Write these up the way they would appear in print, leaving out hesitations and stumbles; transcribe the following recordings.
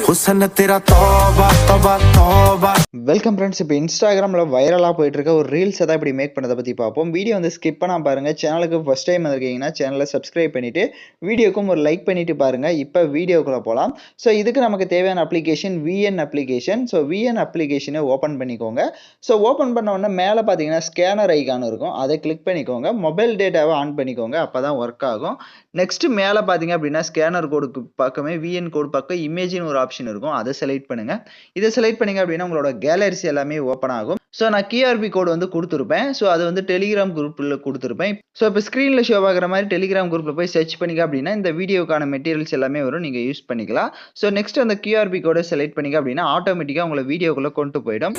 हुस्न तेरा तौबा तौबा तौबा। Welcome friends. இப்போ இன்ஸ்டாகிராமில் வைரலாக போயிட்டு இருக்க ஒரு ரீல்ஸ் தான் இப்படி மேக் பண்ணதை பற்றி பார்ப்போம். வீடியோ வந்து ஸ்கிப் பண்ணால் பாருங்கள். சேனலுக்கு ஃபஸ்ட் டைம் வந்திருக்கீங்கன்னா சேனலை சப்ஸ்கிரைப் பண்ணிவிட்டு வீடியோக்கும் ஒரு லைக் பண்ணிவிட்டு பாருங்கள். இப்போ வீடியோக்குள்ளே போகலாம். ஸோ இதுக்கு நமக்கு தேவையான application VN application. So VN அப்ளிகேஷனை ஓப்பன் பண்ணிக்கோங்க. ஸோ ஓப்பன் பண்ண உடனே மேலே பார்த்தீங்கன்னா ஸ்கேனர் ஐக்கான் இருக்கும், அதை கிளிக் பண்ணிக்கோங்க. மொபைல் டேட்டாவை ஆன் பண்ணிக்கோங்க, அப்போ தான் ஒர்க் ஆகும். நெக்ஸ்ட் மேலே பார்த்தீங்க அப்படின்னா ஸ்கேனர் கோடுக்கு பக்கமே விஎன் கோடு பக்கம் இமேஜின் ஒரு ஆப்ஷன் இருக்கும், அதை செலக்ட் பண்ணுங்கள். இதை செலக்ட் பண்ணிங்க அப்படின்னா உங்களோட கேலரிஸ் எல்லாமே ஓப்பன் ஆகும். ஸோ நான் கிஆர்பி கோடு வந்து கொடுத்துருப்பேன். ஸோ அது வந்து டெலிகிராம் குரூப்பில் கொடுத்துருப்பேன். ஸோ இப்போ ஸ்க்ரீனில் ஷோ ஆகிற மாதிரி டெலிகிராம் குரூப்பில் போய் சர்ச் பண்ணிங்க அப்படின்னா இந்த வீடியோக்கான மெட்டீரியல்ஸ் எல்லாமே வரும், நீங்கள் யூஸ் பண்ணிக்கலாம். ஸோ நெக்ஸ்ட் அந்த கிஆர்பி கோடை செலக்ட் பண்ணிங்க அப்படின்னா ஆட்டோமேட்டிக்காக உங்களை வீடியோக்குள்ளே கொண்டு போயிடும்.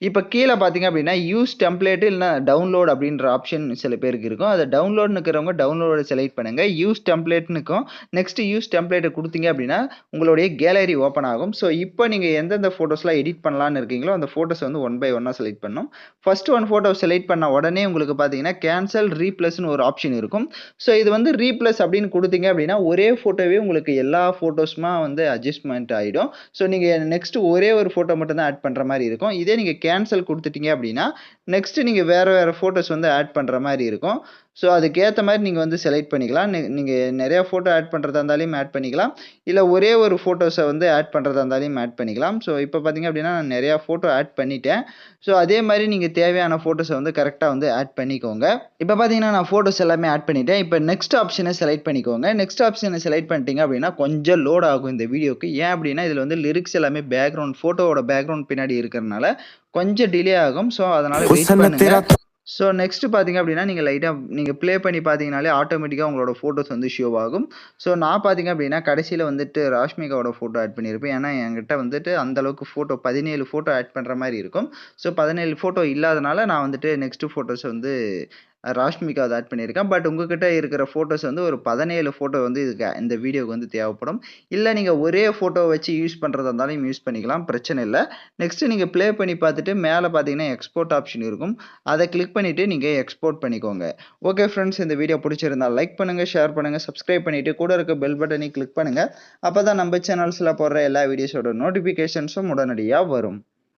இப்போ கீழே பார்த்தீங்க அப்படின்னா யூஸ் டெம்ப்ளேட் இல்லைனா டவுன்லோட் அப்படின்ற ஆப்ஷன் சில பேருக்கு இருக்கும். அதை டவுன்லோட்னு இருக்கிறவங்க டவுன்லோட செலக்ட் பண்ணுங்கள். யூஸ் டெம்ப்ளேட்னுக்கும் நெக்ஸ்ட் யூஸ் டெம்ப்ளேட்டை கொடுத்தீங்க அப்படின்னா உங்களுடைய கேலரி ஓப்பன் ஆகும். ஸோ இப்போ நீங்கள் எந்தெந்த ஃபோட்டோஸ்லாம் எடிட் பண்ணலான்னு இருக்கீங்களோ அந்த ஃபோட்டோஸ் வந்து ஒன் பை ஒன்னாக செலக்ட் பண்ணணும். ஃபர்ஸ்ட் ஒன் ஃபோட்டோ செலக்ட் பண்ண உடனே உங்களுக்கு பார்த்தீங்கன்னா கேன்சல் ரீப்ளஸ்னு ஒரு ஆப்ஷன் இருக்கும். ஸோ இது வந்து ரீப்ளஸ் அப்படின்னு கொடுத்தீங்க அப்படின்னா ஒரே ஃபோட்டோவே உங்களுக்கு எல்லா ஃபோட்டோஸுமா வந்து அட்ஜஸ்ட்மெண்ட் ஆகிடும். ஸோ நீங்கள் நெக்ஸ்ட் ஒரே ஒரு ஃபோட்டோ மட்டும் தான் ஆட் பண்ணுற மாதிரி இருக்கும். இதே நீங்கள் கேன்சல் கொடுத்துட்டீங்க அப்படின்னா நெக்ஸ்ட் நீங்கள் வேறு ஃபோட்டோஸ் வந்து ஆட் பண்ணுற மாதிரி இருக்கும். ஸோ அதுக்கேற்ற மாதிரி நீங்கள் வந்து செலக்ட் பண்ணிக்கலாம். நீங்கள் நிறையா ஃபோட்டோ ஆட் பண்ணுறதா இருந்தாலும் ஆட் பண்ணிக்கலாம், இல்லை ஒரே ஒரு ஃபோட்டோஸை வந்து ஆட் பண்ணுறதா இருந்தாலும் ஆட் பண்ணிக்கலாம். ஸோ இப்போ பார்த்தீங்க அப்படின்னா நான் நிறையா ஃபோட்டோ ஆட் பண்ணிட்டேன். ஸோ அதே மாதிரி நீங்கள் தேவையான ஃபோட்டோஸை வந்து கரெக்டாக வந்து ஆட் பண்ணிக்கோங்க. இப்போ பார்த்தீங்கன்னா நான் ஃபோட்டோஸ் எல்லாமே ஆட் பண்ணிட்டேன். இப்போ நெக்ஸ்ட் ஆப்ஷனை செலக்ட் பண்ணிக்கோங்க. நெக்ஸ்ட் ஆப்ஷனை செலக்ட் பண்ணிட்டீங்க அப்படின்னா கொஞ்சம் லோட் ஆகும் இந்த வீடியோக்கு. ஏன் அப்படின்னா இதில் வந்து லிரிக்ஸ் எல்லாமே பேக்ரவுண்ட் ஃபோட்டோவோட பேக்ரவுண்ட் பின்னாடி இருக்கிறதுனால கொஞ்சம் டிலே ஆகும். ஸோ அதனால் வெயிட் பண்ணுங்க. ஸோ நெக்ஸ்ட் பார்த்தீங்க அப்படின்னா நீங்கள் லைட்டாக நீங்கள் ப்ளே பண்ணி பார்த்தீங்கனாலே ஆட்டோமேட்டிக்காக உங்களோட ஃபோட்டோஸ் வந்து ஷோ ஆகும். ஸோ நான் பார்த்தீங்க அப்படின்னா கடைசியில் வந்துட்டு ராஷ்மிகாவோட ஃபோட்டோ ஆட் பண்ணியிருப்பேன். ஏன்னா என்கிட்ட வந்துட்டு அந்தளவுக்கு ஃபோட்டோ 17 ஃபோட்டோ ஆட் பண்ணுற மாதிரி இருக்கும். ஸோ 17 ஃபோட்டோ இல்லாதனால நான் வந்துட்டு நெக்ஸ்ட் ஃபோட்டோஸ் வந்து ராஷ்மிகா அதை ஆட் பண்ணியிருக்கேன். பட் உங்ககிட்ட இருக்கிற ஃபோட்டோஸ் வந்து ஒரு 17 ஃபோட்டோ வந்து இந்த வீடியோக்கு வந்து தேவைப்படும். இல்லை நீங்கள் ஒரே ஃபோட்டோ வச்சு யூஸ் பண்ணுறதா இருந்தாலும் யூஸ் பண்ணிக்கலாம், பிரச்சனை இல்லை. நெக்ஸ்ட்டு நீங்கள் ப்ளே பண்ணி பார்த்துட்டு மேலே பார்த்தீங்கன்னா எக்ஸ்போர்ட் ஆப்ஷன் இருக்கும், அதை கிளிக் பண்ணிவிட்டு நீங்கள் எக்ஸ்போர்ட் பண்ணிக்கோங்க. ஓகே ஃப்ரெண்ட்ஸ், இந்த வீடியோ பிடிச்சிருந்தால் லைக் பண்ணுங்கள், ஷேர் பண்ணுங்கள், சப்ஸ்கிரைப் பண்ணிவிட்டு கூட இருக்க பெல் பட்டனை கிளிக் பண்ணுங்கள். அப்போ தான் நம்ம சேனல்ஸில் போடுற எல்லா வீடியோஸோட நோட்டிஃபிகேஷன்ஸும் உடனடியாக வரும்.